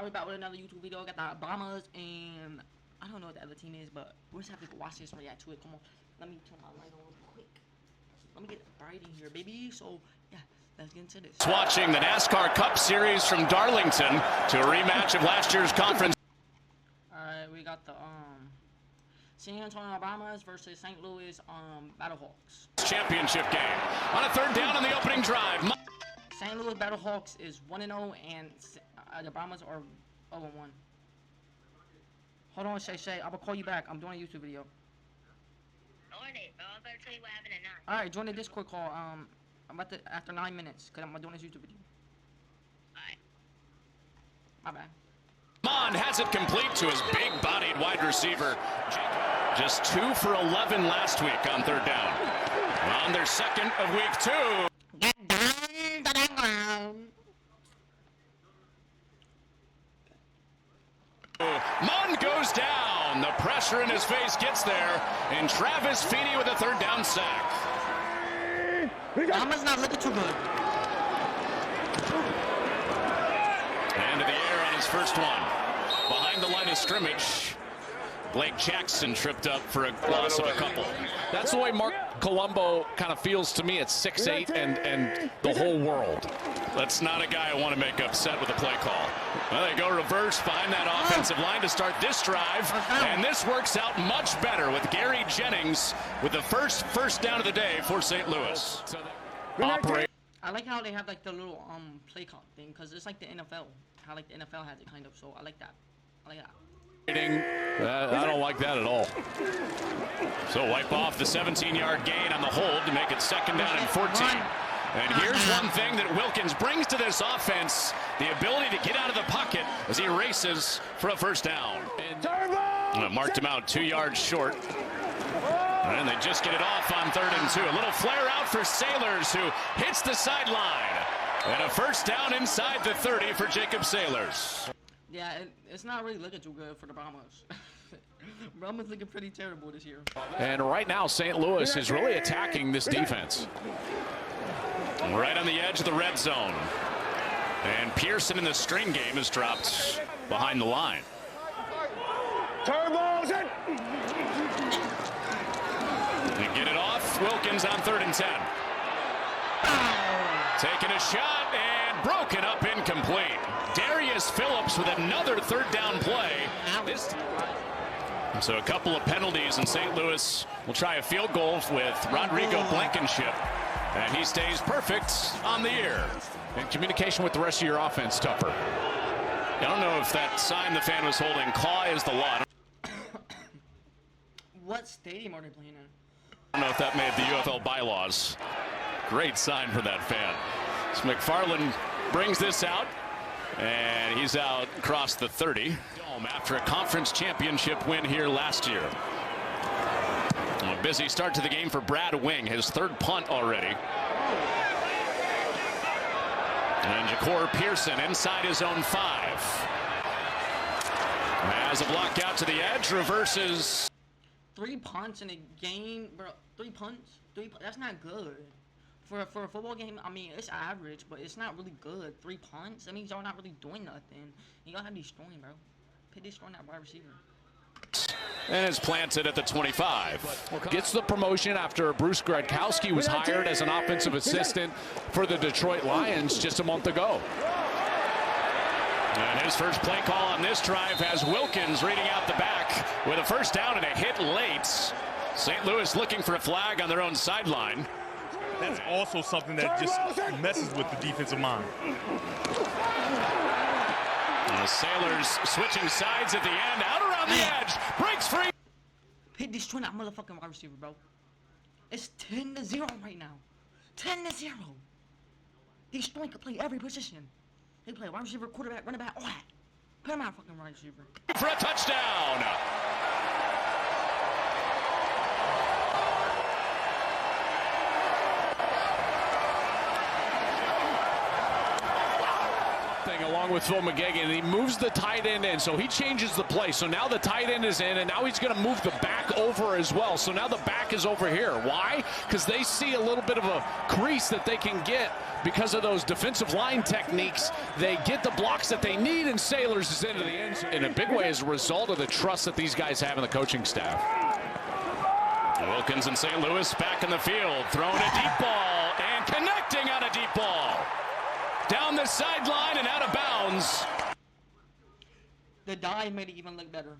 we're back with another YouTube video. I got the Brahmas and I don't know what the other team is, but we're just have to watch this and react to it. Come on, let me turn my light on real quick. Let me get bright in here, baby. So yeah, let's get into this. Watching the NASCAR Cup Series from Darlington to a rematch of last year's conference. Alright, we got the San Antonio Brahmas versus St. Louis Battlehawks. Championship game on a third down on the opening drive. St. Louis Battlehawks is 1-0 and the Brahmas are 0-1. Hold on, Shay. I'm gonna call you back. I'm doing a YouTube video. On it, bro. I'm about to tell you what happened at 9. Alright, join the Discord call. I'm about to after 9 minutes, cause I'm doing this YouTube video. Alright. My bad. Mon has it complete to his big-bodied wide receiver. Just 2 for 11 last week on third down. On their second of week 2. Mon goes down. The pressure in his face gets there. And Travis Feeney with a third down sack. Brahma's not looking too good. Into the air on his first one. Behind the line of scrimmage, Blake Jackson tripped up for a loss of a couple. That's the way Mark Colombo kind of feels to me at 6'8" and the whole world. That's not a guy I want to make upset with a play call. Well, they go reverse behind that offensive line to start this drive, and this works out much better with Gary Jennings with the first down of the day for St. Louis. So I like how they have like the little play clock thing, because it's like the NFL. How like the NFL has it kind of, so I like that. I like that. I don't like that at all. So wipe off the 17-yard gain on the hold to make it second down and 14. And here's one thing that Wilkins brings to this offense, the ability to get out of the pocket as he races for a first down. And marked him out 2 yards short. And they just get it off on 3rd and 2. A little flare out for Sailors, who hits the sideline. And a first down inside the 30 for Jacob Sailors. Yeah, it's not really looking too good for the Brahmas. Brahmas looking pretty terrible this year. And right now, St. Louis is really attacking this defense. Right on the edge of the red zone. And Pearson in the string game is dropped behind the line. Turbos in. And get it off. Wilkins on 3rd and 10. Taking a shot and broken up incomplete. Darius Phillips with another third down play. So a couple of penalties, and St. Louis will try a field goal with Rodrigo Blankenship. And he stays perfect on the year. And communication with the rest of your offense, Tupper. I don't know if that sign the fan was holding, "Claw is the law." What stadium are they playing in? I don't know if that made the UFL bylaws. Great sign for that fan. So McFarland brings this out, and he's out across the 30. After a conference championship win here last year. A busy start to the game for Brad Wing, his 3rd punt already. And Ja'Cour Pearson inside his own 5. Has a block out to the edge, reverses. 3 punts in a game, bro. 3 punts? That's not good. For a football game, I mean, it's average, but it's not really good. 3 punts? That means y'all not really doing nothing. You gotta have these throwing, bro. Pit this throwing that wide receiver. And is planted at the 25. Gets the promotion after Bruce Gradkowski was hired as an offensive assistant for the Detroit Lions just a month ago. And his first play call on this drive has Wilkins reading out the back with a first down and a hit late. St. Louis looking for a flag on their own sideline. That's also something that just messes with the defensive mind. The Sailors switching sides at the end, out around the edge, breaks free. Hit this twin that motherfucking wide receiver, bro. It's 10-0 right now. 10-0. These twin can play every position. They play wide receiver, quarterback, running back, all that. Put him out, fucking wide receiver. For a touchdown. along with Phil McGegan, and he moves the tight end in, so he changes the play. So now the tight end is in, and now he's going to move the back over as well. So now the back is over here. Why? Because they see a little bit of a crease that they can get because of those defensive line techniques. They get the blocks that they need, and Sailors is into the end zone in a big way as a result of the trust that these guys have in the coaching staff. Wilkins and St. Louis back in the field, throwing a deep ball and connecting on a deep ball. Down the sideline and out of bounds. The dive made it even look better.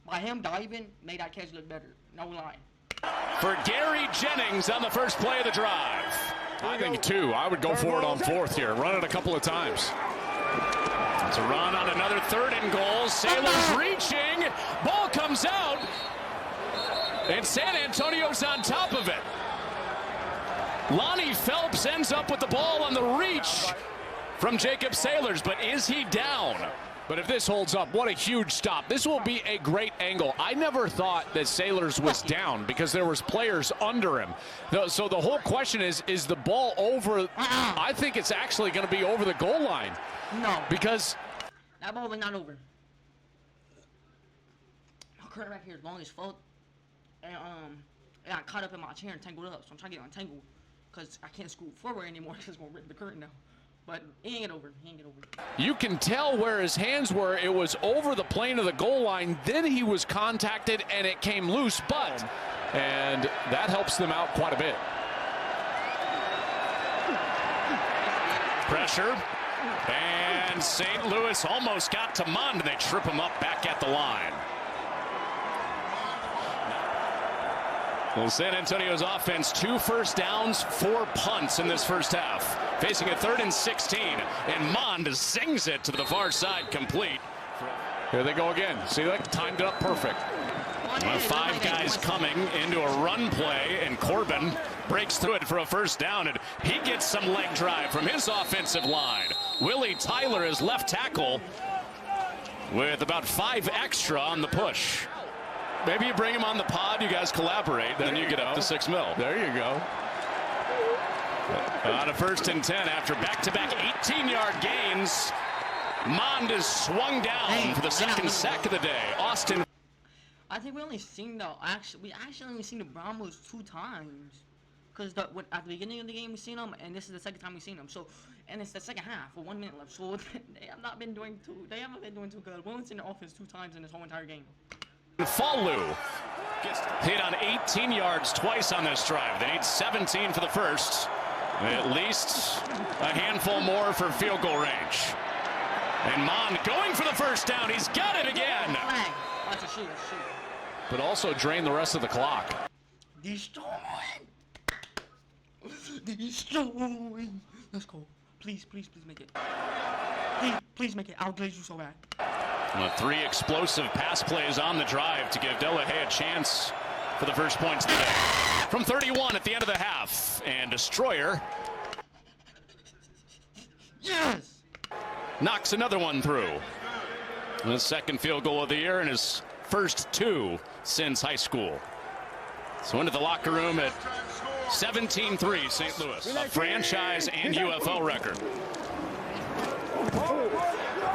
By him diving, made that catch look better. No lie. For Gary Jennings on the first play of the drive. I think two. I would go for it on fourth here. Run it a couple of times. It's a run on another 3rd and goal. Sailors reaching. Ball comes out. And San Antonio's on top of it. Lonnie Phelps ends up with the ball on the reach from Jacob Sailors, but is he down? But if this holds up, what a huge stop. This will be a great angle. I never thought that Sailors was down because there was players under him. So the whole question is the ball over? I think it's actually going to be over the goal line. No. Because that ball was not over. My quarterback here is long as fuck. And I got caught up in my chair and tangled up. So I'm trying to get untangled because I can't scoot forward anymore because it's going to rip the curtain now. But he ain't get over. He ain't get over. You can tell where his hands were. It was over the plane of the goal line. Then he was contacted and it came loose. And that helps them out quite a bit. Pressure. And St. Louis almost got to Mond, and they trip him up back at the line. Well, San Antonio's offense, 2 first downs, 4 punts in this first half. Facing a 3rd and 16, and Mond zings it to the far side, complete. Here they go again. See, that timed it up perfect. 5 guys coming into a run play, and Corbin breaks through it for a first down, and he gets some leg drive from his offensive line. Willie Tyler is left tackle with about 5 extra on the push. Maybe you bring him on the pod, you guys collaborate, then you get up to $6 million. There you go. On a 1st and 10 after back-to-back 18-yard gains. Mond is swung down for the 2nd sack of the day. Austin. I think we only seen we actually only seen the Brahmas 2 times. Because at the beginning of the game we seen them, and this is the 2nd time we seen them. So, and it's the 2nd half with 1 minute left. So they haven't been doing too good. We only seen the offense 2 times in this whole entire game. Falu gets hit on 18 yards twice on this drive. They need 17 for the first. At least a handful more for field goal range. And Mond going for the first down. He's got it again. That's a shoot. But also drain the rest of the clock. Destroy. Let's go. Please make it. Please make it. I'll glaze you so bad. 3 explosive pass plays on the drive to give Delahaye a chance for the first points of the day. From 31 at the end of the half. And Destroyer. Yes! Knocks another one through. The 2nd field goal of the year and his first 2 since high school. So into the locker room at 17-3 St. Louis. A franchise and UFL record.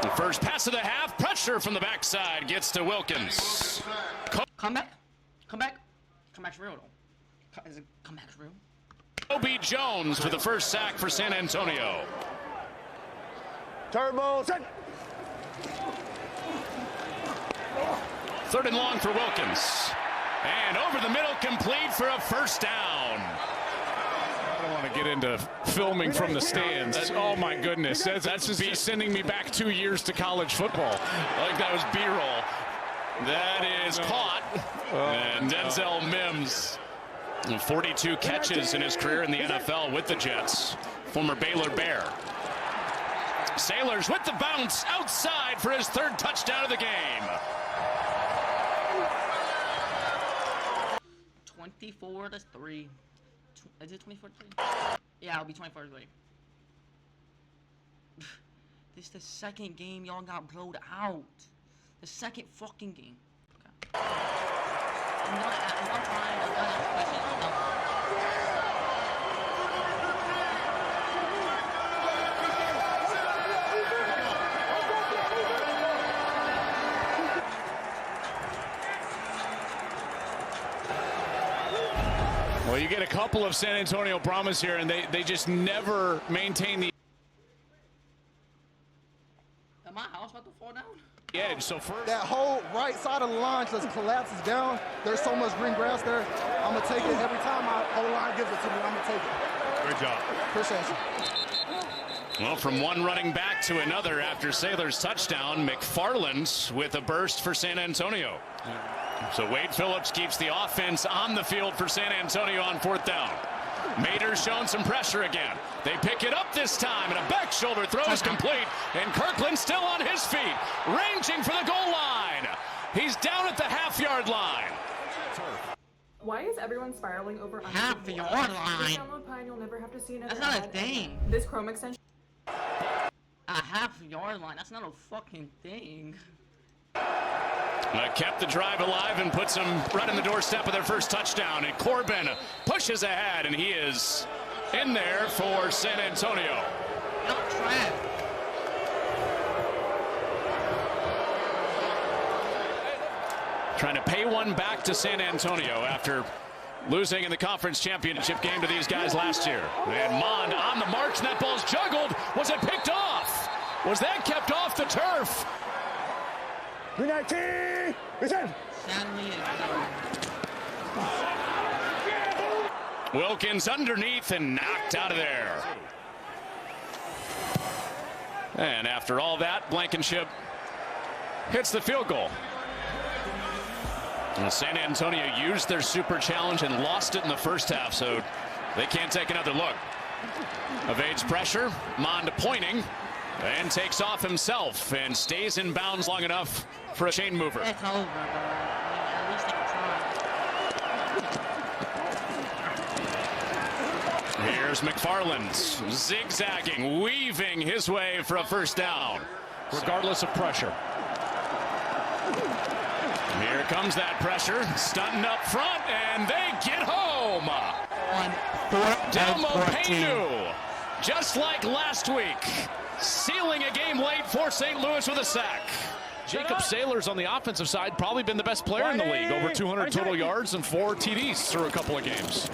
The first pass of the half, pressure from the backside gets to Wilkins. Comeback's real though. Is it comeback's real? Kobe Jones for the first sack for San Antonio. Turbo set. 3rd and long for Wilkins. And over the middle, complete for a first down. I don't want to get into filming from the stands. Oh my goodness, that's just sending me back 2 years to college football. Like that was B-roll. That is caught. And Denzel Mims, 42 catches in his career in the NFL with the Jets. Former Baylor Bear. Sailors with the bounce outside for his 3rd touchdown of the game. 24-3. Is it 24-3? Yeah, it'll be 24-3. This is the 2nd game y'all got blowed out. The 2nd fucking game. Okay. I'm not trying to ask questions. Well, you get a couple of San Antonio Brahmas here, and they just never maintain the Am my house about to fall down? edge. So first, That whole right side of the line just collapses down. There's so much green grass there. I'm going to take it every time my whole line gives it to me. I'm going to take it. Great job. Appreciate you. Well, from one running back to another after Saylor's touchdown, McFarland with a burst for San Antonio. So Wade Phillips keeps the offense on the field for San Antonio on 4th down. Mater's showing some pressure again. They pick it up this time, and a back shoulder throw is complete, and Kirkland still on his feet, ranging for the goal line. He's down at the half-yard line. Why is everyone spiraling over Half-yard line? Download Pine, you'll never have to see another That's not a ad. thing. This Chrome extension. A half-yard line. That's not a fucking thing. Kept the drive alive and puts them right in the doorstep of their first touchdown. And Corbin pushes ahead, and he is in there for San Antonio. Y'all trash. Trying to pay one back to San Antonio after losing in the conference championship game to these guys last year. And Mond on the march, and that ball's juggled. Was it picked off? Was that kept off the turf? Sadly, Wilkins underneath and knocked out of there. And after all that, Blankenship hits the field goal. And San Antonio used their super challenge and lost it in the first half, so they can't take another look. Evades pressure, Mond pointing, and takes off himself and stays in bounds long enough for a chain mover. it's over, bro. At least they can try. Here's McFarland, zigzagging, weaving his way for a first down. regardless of pressure. Here comes that pressure, stunting up front, and they get home. Delmo Paynu, just like last week, sealing a game late for St. Louis with a sack. Jacob Saylor's on the offensive side, probably been the best player in the league. Over 200 total yards and 4 TDs through a couple of games.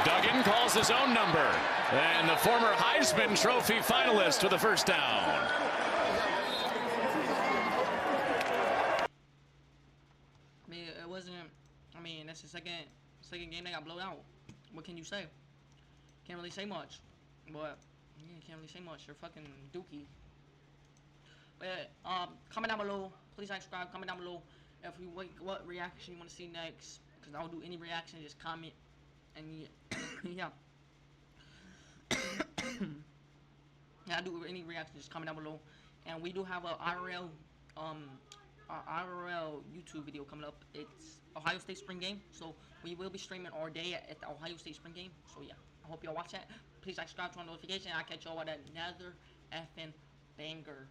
Duggan calls his own number, and the former Heisman Trophy finalist with a first down. I mean, it wasn't. I mean, that's the second game they got blown out. What can you say? Can't really say much. But yeah, can't really say much. They're fucking dookie. But comment down below. Please like, subscribe. Comment down below if you what reaction you want to see next. Because I'll do any reaction. Just comment. And yeah. Yeah, I do any reaction. Just comment down below. And we do have a IRL YouTube video coming up. It's Ohio State spring game, so we will be streaming all day at the Ohio State spring game. So yeah, I hope y'all watch that. Please like, subscribe, turn on notifications. I'll catch y'all at another effing banger.